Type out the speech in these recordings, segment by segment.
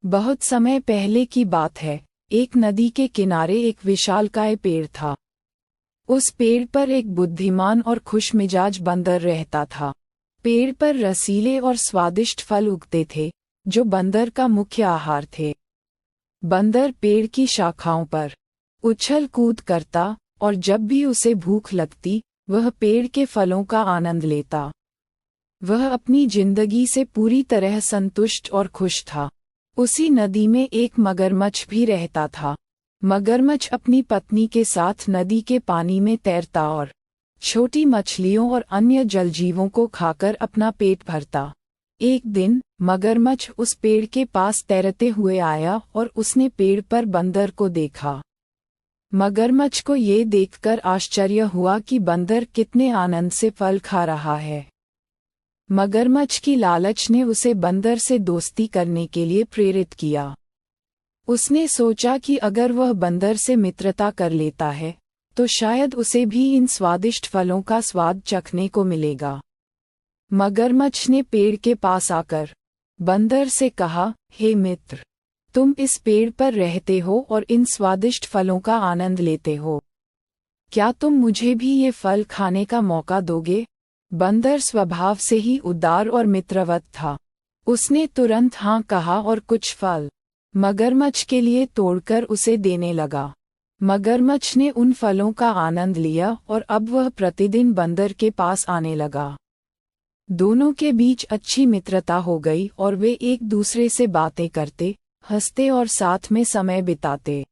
बहुत समय पहले की बात है। एक नदी के किनारे एक विशालकाय पेड़ था। उस पेड़ पर एक बुद्धिमान और खुशमिजाज बंदर रहता था। पेड़ पर रसीले और स्वादिष्ट फल उगते थे, जो बंदर का मुख्य आहार थे। बंदर पेड़ की शाखाओं पर उछल कूद करता, और जब भी उसे भूख लगती, वह पेड़ के फलों का आनंद लेता। वह अपनी जिंदगी से पूरी तरह संतुष्ट और खुश था। उसी नदी में एक मगरमच्छ भी रहता था। मगरमच्छ अपनी पत्नी के साथ नदी के पानी में तैरता और छोटी मछलियों और अन्य जलजीवों को खाकर अपना पेट भरता। एक दिन मगरमच्छ उस पेड़ के पास तैरते हुए आया और उसने पेड़ पर बंदर को देखा। मगरमच्छ को ये देखकर आश्चर्य हुआ कि बंदर कितने आनंद से फल खा रहा है। मगरमच्छ की लालच ने उसे बंदर से दोस्ती करने के लिए प्रेरित किया। उसने सोचा कि अगर वह बंदर से मित्रता कर लेता है, तो शायद उसे भी इन स्वादिष्ट फलों का स्वाद चखने को मिलेगा। मगरमच्छ ने पेड़ के पास आकर बंदर से कहा, हे मित्र, तुम इस पेड़ पर रहते हो और इन स्वादिष्ट फलों का आनंद लेते हो। क्या तुम मुझे भी ये फल खाने का मौका दोगे? बंदर स्वभाव से ही उदार और मित्रवत था। उसने तुरंत हाँ कहा और कुछ फल मगरमच्छ के लिए तोड़कर उसे देने लगा। मगरमच्छ ने उन फलों का आनंद लिया और अब वह प्रतिदिन बंदर के पास आने लगा। दोनों के बीच अच्छी मित्रता हो गई और वे एक दूसरे से बातें करते, हंसते और साथ में समय बिताते।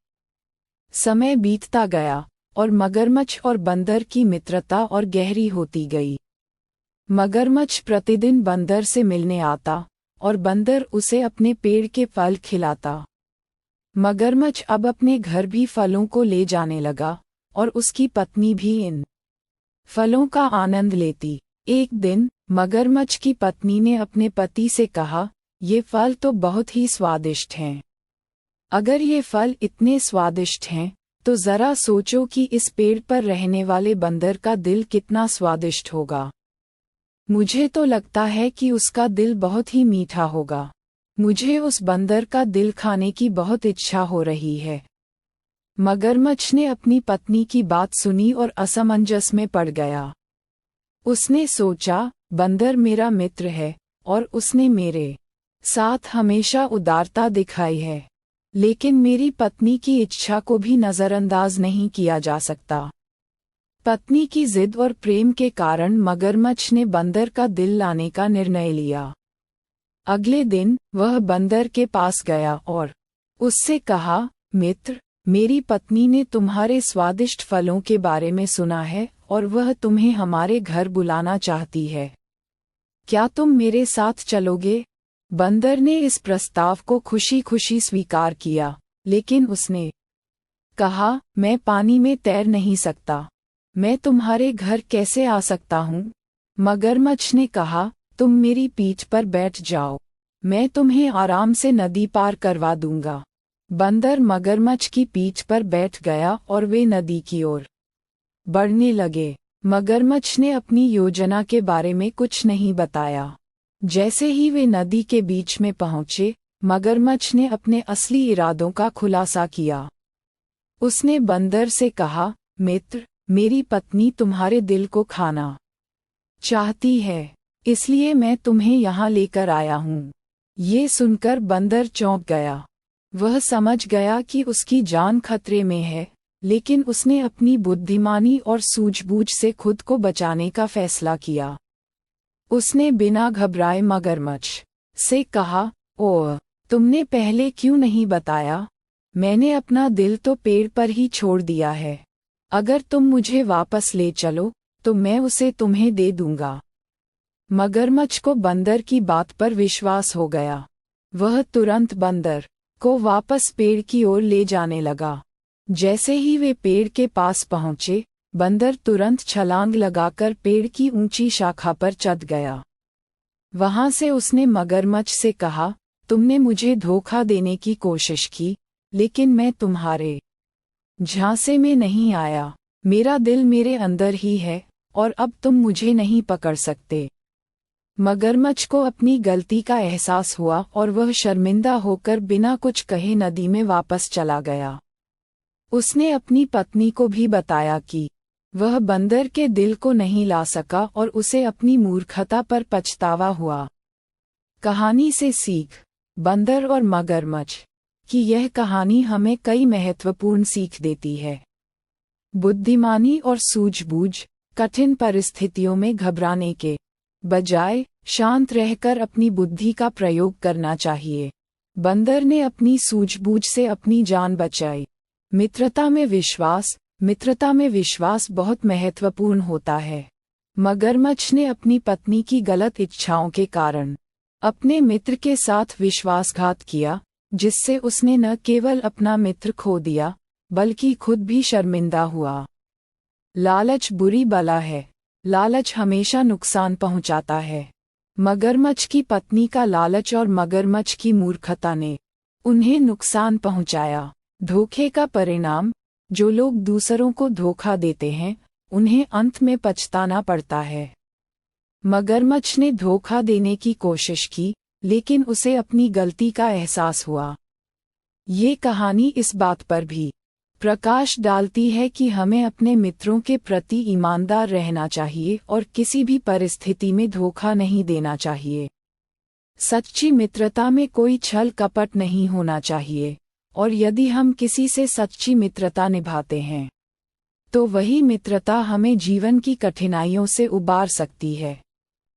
समय बीतता गया और मगरमच्छ और बंदर की मित्रता और गहरी होती गई। मगरमच्छ प्रतिदिन बंदर से मिलने आता और बंदर उसे अपने पेड़ के फल खिलाता। मगरमच्छ अब अपने घर भी फलों को ले जाने लगा और उसकी पत्नी भी इन फलों का आनंद लेती। एक दिन मगरमच्छ की पत्नी ने अपने पति से कहा, ये फल तो बहुत ही स्वादिष्ट हैं। अगर ये फल इतने स्वादिष्ट हैं, तो जरा सोचो कि इस पेड़ पर रहने वाले बंदर का दिल कितना स्वादिष्ट होगा। मुझे तो लगता है कि उसका दिल बहुत ही मीठा होगा। मुझे उस बंदर का दिल खाने की बहुत इच्छा हो रही है। मगरमच्छ ने अपनी पत्नी की बात सुनी और असमंजस में पड़ गया। उसने सोचा, बंदर मेरा मित्र है और उसने मेरे साथ हमेशा उदारता दिखाई है, लेकिन मेरी पत्नी की इच्छा को भी नज़रअंदाज नहीं किया जा सकता। पत्नी की जिद और प्रेम के कारण मगरमच्छ ने बंदर का दिल लाने का निर्णय लिया। अगले दिन वह बंदर के पास गया और उससे कहा, मित्र, मेरी पत्नी ने तुम्हारे स्वादिष्ट फलों के बारे में सुना है और वह तुम्हें हमारे घर बुलाना चाहती है। क्या तुम मेरे साथ चलोगे? बंदर ने इस प्रस्ताव को खुशी खुशी स्वीकार किया, लेकिन उसने कहा, मैं पानी में तैर नहीं सकता। मैं तुम्हारे घर कैसे आ सकता हूँ? मगरमच्छ ने कहा, तुम मेरी पीठ पर बैठ जाओ, मैं तुम्हें आराम से नदी पार करवा दूंगा। बंदर मगरमच्छ की पीठ पर बैठ गया और वे नदी की ओर बढ़ने लगे। मगरमच्छ ने अपनी योजना के बारे में कुछ नहीं बताया। जैसे ही वे नदी के बीच में पहुंचे, मगरमच्छ ने अपने असली इरादों का खुलासा किया। उसने बंदर से कहा, मित्र, मेरी पत्नी तुम्हारे दिल को खाना चाहती है, इसलिए मैं तुम्हें यहाँ लेकर आया हूँ। ये सुनकर बंदर चौंक गया। वह समझ गया कि उसकी जान खतरे में है, लेकिन उसने अपनी बुद्धिमानी और सूझबूझ से खुद को बचाने का फैसला किया। उसने बिना घबराए मगरमच्छ से कहा, ओह, तुमने पहले क्यों नहीं बताया? मैंने अपना दिल तो पेड़ पर ही छोड़ दिया है। अगर तुम मुझे वापस ले चलो, तो मैं उसे तुम्हें दे दूंगा। मगरमच्छ को बंदर की बात पर विश्वास हो गया। वह तुरंत बंदर को वापस पेड़ की ओर ले जाने लगा। जैसे ही वे पेड़ के पास पहुंचे, बंदर तुरंत छलांग लगाकर पेड़ की ऊंची शाखा पर चढ़ गया। वहां से उसने मगरमच्छ से कहा, तुमने मुझे धोखा देने की कोशिश की, लेकिन मैं तुम्हारे झांसे में नहीं आया। मेरा दिल मेरे अंदर ही है और अब तुम मुझे नहीं पकड़ सकते। मगरमच्छ को अपनी गलती का एहसास हुआ और वह शर्मिंदा होकर बिना कुछ कहे नदी में वापस चला गया। उसने अपनी पत्नी को भी बताया कि वह बंदर के दिल को नहीं ला सका और उसे अपनी मूर्खता पर पछतावा हुआ। कहानी से सीख, बंदर और मगरमच्छ की यह कहानी हमें कई महत्वपूर्ण सीख देती है। बुद्धिमानी और सूझबूझ, कठिन परिस्थितियों में घबराने के बजाय शांत रहकर अपनी बुद्धि का प्रयोग करना चाहिए। बंदर ने अपनी सूझबूझ से अपनी जान बचाई। मित्रता में विश्वास बहुत महत्वपूर्ण होता है। मगरमच्छ ने अपनी पत्नी की गलत इच्छाओं के कारण अपने मित्र के साथ विश्वासघात किया, जिससे उसने न केवल अपना मित्र खो दिया बल्कि खुद भी शर्मिंदा हुआ। लालच बुरी बला है। लालच हमेशा नुकसान पहुंचाता है। मगरमच्छ की पत्नी का लालच और मगरमच्छ की मूर्खता ने उन्हें नुकसान पहुंचाया। धोखे का परिणाम, जो लोग दूसरों को धोखा देते हैं उन्हें अंत में पछताना पड़ता है। मगरमच्छ ने धोखा देने की कोशिश की, लेकिन उसे अपनी गलती का एहसास हुआ। ये कहानी इस बात पर भी प्रकाश डालती है कि हमें अपने मित्रों के प्रति ईमानदार रहना चाहिए और किसी भी परिस्थिति में धोखा नहीं देना चाहिए। सच्ची मित्रता में कोई छल कपट नहीं होना चाहिए, और यदि हम किसी से सच्ची मित्रता निभाते हैं तो वही मित्रता हमें जीवन की कठिनाइयों से उबार सकती है।